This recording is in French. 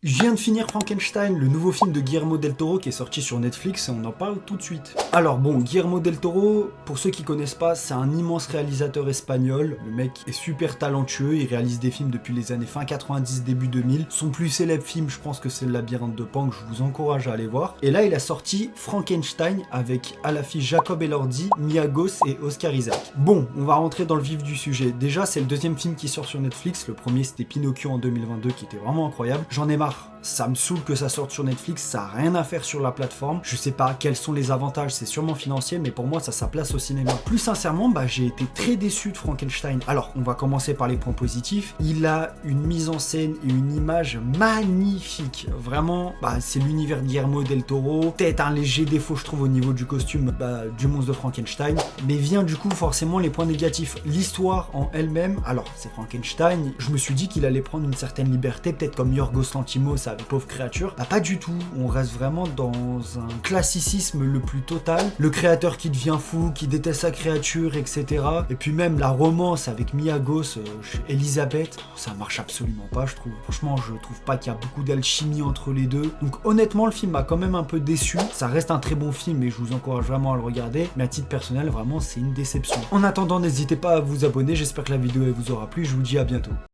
Je viens de finir Frankenstein, le nouveau film de Guillermo del Toro qui est sorti sur Netflix et on en parle tout de suite. Alors bon, Guillermo del Toro, pour ceux qui connaissent pas, c'est un immense réalisateur espagnol. Le mec est super talentueux, il réalise des films depuis les années fin 90, début 2000. Son plus célèbre film, je pense que c'est Le Labyrinthe de Pan, que je vous encourage à aller voir. Et là, il a sorti Frankenstein avec à l'affiche Jacob Elordi, Mia Goth et Oscar Isaac. Bon, on va rentrer dans le vif du sujet. Déjà, c'est le deuxième film qui sort sur Netflix. Le premier, c'était Pinocchio en 2022 qui était vraiment incroyable. J'en ai marre. Ça me saoule que ça sorte sur Netflix, ça a rien à faire sur la plateforme. Je sais pas quels sont les avantages, c'est sûrement financier, mais pour moi ça a sa place au cinéma. Plus sincèrement, j'ai été très déçu de Frankenstein. Alors, on va commencer par les points positifs. Il a une mise en scène et une image magnifique. Vraiment, c'est l'univers de Guillermo del Toro. Peut-être un léger défaut, je trouve, au niveau du costume du monstre de Frankenstein. Mais vient du coup forcément les points négatifs. L'histoire en elle-même, alors c'est Frankenstein, je me suis dit qu'il allait prendre une certaine liberté, peut-être comme Yorgos Lanthimos avec Pauvre créature. Pas du tout. On reste vraiment dans un classicisme le plus total. Le créateur qui devient fou, qui déteste sa créature, etc. Et puis même la romance avec Mia Goth, Elisabeth, ça marche absolument pas, je trouve. Franchement, je trouve pas qu'il y a beaucoup d'alchimie entre les deux. Donc honnêtement, le film m'a quand même un peu déçu. Ça reste un très bon film et je vous encourage vraiment à le regarder. Mais à titre personnel, vraiment, c'est une déception. En attendant, n'hésitez pas à vous abonner. J'espère que la vidéo elle vous aura plu. Je vous dis à bientôt.